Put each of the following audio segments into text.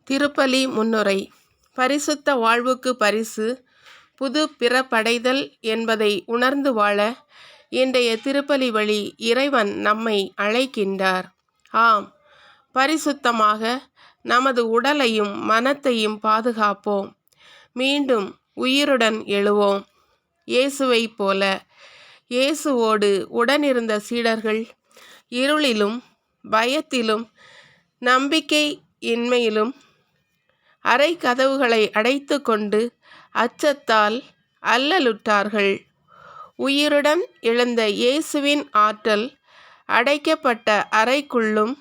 திருப்பலி முன்னுரை. பரிசுத்த வாழ்வுக்கு பரிசு புது பிறப்படைதல் என்பதை உணர்ந்து வாழ இன்றைய திருப்பலி வழி இறைவன் நம்மை அழைக்கின்றார். ஆம், பரிசுத்தமாக நமது உடலையும் மனத்தையும் பாதுகாப்போம். மீண்டும் உயிருடன் எழுவோம். இயேசுவை போல. இயேசுவோடு உடனிருந்த சீடர்கள் இருளிலும் பயத்திலும் நம்பிக்கை இன்மையிலும் அறை கதவுகளை அடைத்து கொண்டு அச்சத்தால் அல்லலுற்றார்கள். உயிருடன் எழுந்த இயேசுவின் ஆற்றல் அடைக்கப்பட்ட அறைக்குள்ளும்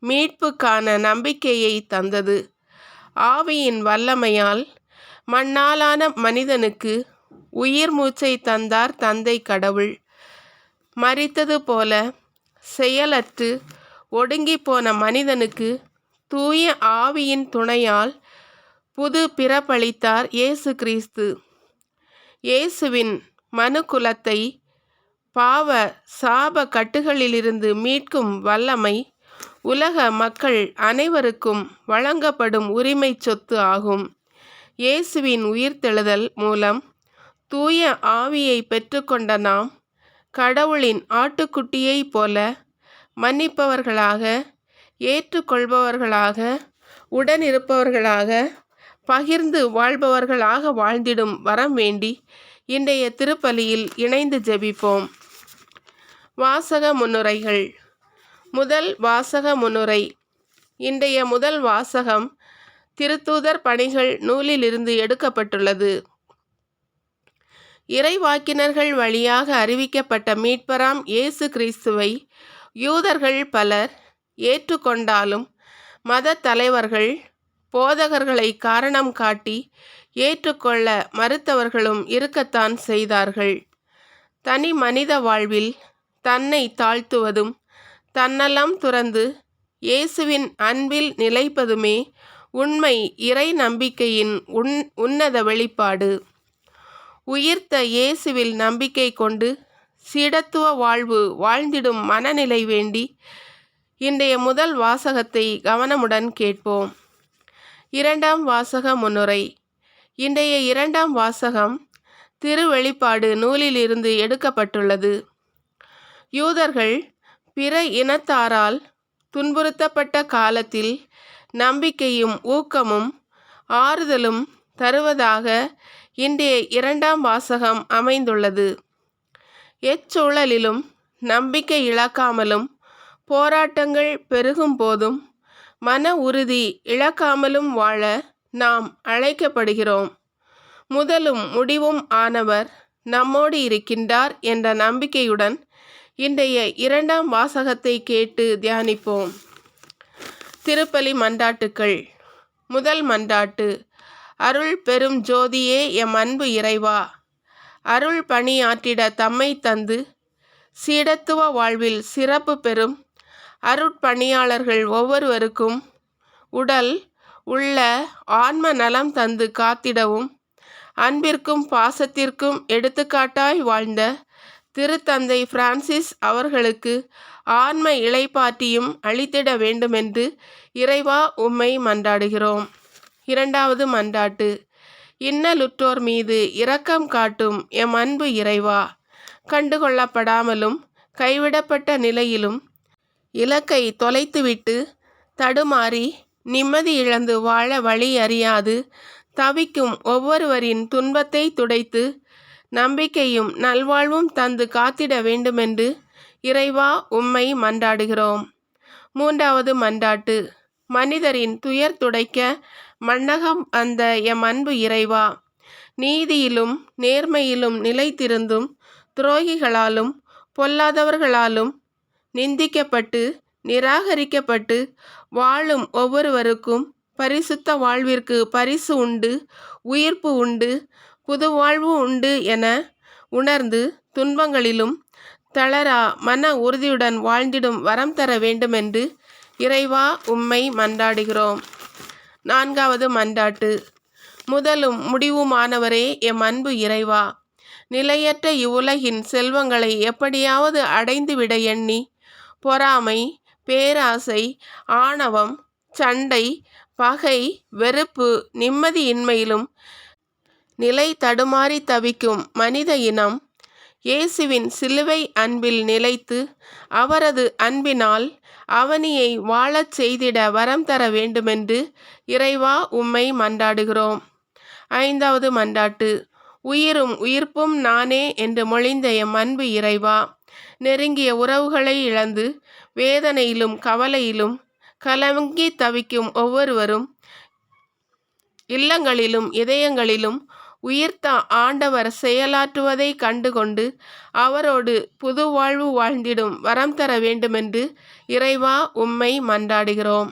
மீட்புக்கான நம்பிக்கையை தந்தது. ஆவியின் வல்லமையால் மண்ணாலான மனிதனுக்கு உயிர் மூச்சை தந்தார் தந்தை கடவுள். மரித்தது போல செயலற்று ஒடுங்கிப்போன மனிதனுக்கு தூய ஆவியின் துணையால் புது பிறப்பளித்தார் இயேசு கிறிஸ்து. இயேசுவின் மனுக்குலத்தை பாவ சாப கட்டுகளிலிருந்து மீட்கும் வல்லமை உலக மக்கள் அனைவருக்கும் வழங்கப்படும் உரிமை சொத்து ஆகும். இயேசுவின் உயிர்த்தெழுதல் மூலம் தூய ஆவியை பெற்றுக்கொண்ட நாம் கடவுளின் ஆட்டுக்குட்டியைப் போல மன்னிப்பவர்களாக, ஏற்றுக்கொள்பவர்களாக, உடனிருப்பவர்களாக, பகிர்ந்து வாழ்பவர்களாக வாழ்ந்திடும் வரம் வேண்டி இன்றைய திருப்பலியில் இணைந்து ஜெபிப்போம். வாசக முன்னுரைகள். முதல் வாசக முன்னுரை. இன்றைய முதல் வாசகம் திருத்தூதர் பணிகள் நூலிலிருந்து எடுக்கப்பட்டுள்ளது. இறைவாக்கினர்கள் வழியாக அறிவிக்கப்பட்ட மீட்பராம் இயேசு கிறிஸ்துவை யூதர்கள் பலர் ஏற்றுக்கொண்டாலும் மத தலைவர்கள் போதகர்களை காரணம் காட்டி ஏற்றுக்கொள்ள மறுத்தவர்களும் இருக்கத்தான் செய்தார்கள். தனி மனித வாழ்வில் தன்னை தாழ்த்துவதும் தன்னலம் துறந்து இயேசுவின் அன்பில் நிலைப்பதுமே உண்மை இறை நம்பிக்கையின் உன்னத வெளிப்பாடு. உயிர்த்த இயேசுவில் நம்பிக்கை கொண்டு சீடத்துவ வாழ்வு வாழ்ந்திடும் மனநிலை வேண்டி இன்றைய முதல் வாசகத்தை கவனமுடன் கேட்போம். இரண்டாம் வாசக முன்னுரை. இன்றைய இரண்டாம் வாசகம் திருவெளிப்பாடு நூலிலிருந்து எடுக்கப்பட்டுள்ளது. யூதர்கள் பிற இனத்தாரால் துன்புறுத்தப்பட்ட காலத்தில் நம்பிக்கையும் ஊக்கமும் ஆறுதலும் தருவதாக இன்றைய இரண்டாம் வாசகம் அமைந்துள்ளது. எச்சூழலிலும் நம்பிக்கை இழக்காமலும் போராட்டங்கள் பெருகும் போதும் மன உறுதி இழக்காமலும் வாழ நாம் அழைக்கப்படுகிறோம். முதலும் முடிவும் ஆனவர் நம்மோடு இருக்கின்றார் என்ற நம்பிக்கையுடன் இன்றைய இரண்டாம் வாசகத்தை கேட்டு தியானிப்போம். திருப்பலி மன்றாட்டுக்கள். முதல் மன்றாட்டு. அருள் பெரும் ஜோதியே எம் அன்பு இறைவா, அருள் பணியாற்றிட தம்மை தந்து சீடத்துவ வாழ்வில் சிறப்பு பெறும் அருட்பணியாளர்கள் ஒவ்வொருவருக்கும் உடல் உள்ள ஆன்ம நலம் தந்து காத்திடவும் அன்பிற்கும் பாசத்திற்கும் எடுத்துக்காட்டாய் வாழ்ந்த திருத்தந்தை பிரான்சிஸ் அவர்களுக்கு ஆன்ம இளைப்பாற்றியும் அளித்திட வேண்டுமென்று இறைவா உம்மை மன்றாடுகிறோம். இரண்டாவது மன்றாட்டு. இன்னலுற்றோர் மீது இரக்கம் காட்டும் எம் அன்பு இறைவா, கண்டுகொள்ளப்படாமலும் கைவிடப்பட்ட நிலையிலும் இலக்கை தொலைத்துவிட்டு தடுமாறி நிம்மதி இழந்து வாழ வழி அறியாது தவிக்கும் ஒவ்வொருவரின் துன்பத்தை துடைத்து நம்பிக்கையும் நல்வாழ்வும் தந்து காத்திட வேண்டுமென்று இறைவா உம்மை மன்றாடுகிறோம். மூன்றாவது மன்றாட்டு. மனிதரின் துயர் துடைக்க மண்ணகம் வந்த எம் அன்பு இறைவா, நீதியிலும் நேர்மையிலும் நிலைத்திருந்தும் துரோகிகளாலும் பொல்லாதவர்களாலும் நிந்திக்கப்பட்டு நிராகரிக்கப்பட்டு வாழும் ஒவ்வொருவருக்கும் பரிசுத்த வாழ்விற்கு பரிசு உண்டு, உயிர்ப்பு உண்டு, புது வாழ்வு உண்டு என உணர்ந்து துன்பங்களிலும் தளரா மன உறுதியுடன் வாழ்ந்திடும் வரம் தர வேண்டுமென்று இறைவா உம்மை மன்றாடுகிறோம். நான்காவது மன்றாட்டு. முதலும் முடிவுமானவரே எம் அன்பு இறைவா, நிலையற்ற இவ்வுலகின் செல்வங்களை எப்படியாவது அடைந்துவிட எண்ணி பொறாமை, பேராசை, ஆணவம், சண்டை, பகை, வெறுப்பு, நிம்மதியின்மையிலும் நிலை தடுமாறி தவிக்கும் மனித இனம் இயேசுவின் சிலுவை அன்பில் நிலைத்து அவரது அன்பினால் அவனியை வாழச் செய்திட வரம் தர வேண்டுமென்று இறைவா உம்மை மன்றாடுகிறோம். 5வது மன்றாட்டு. உயிரும் உயிர்ப்பும் நானே என்று மொழிந்த எம் அன்பு இறைவா, நெருங்கிய உறவுகளை இழந்து வேதனையிலும் கவலையிலும் கலங்கி தவிக்கும் ஒவ்வொருவரும் இல்லங்களிலும் இதயங்களிலும் உயிர்த்த ஆண்டவர் செயலாற்றுவதை கண்டுகொண்டு அவரோடு புது வாழ்வு வாழ்ந்திடும் வரம் தர வேண்டுமென்று இறைவா உம்மை மன்றாடுகிறோம்.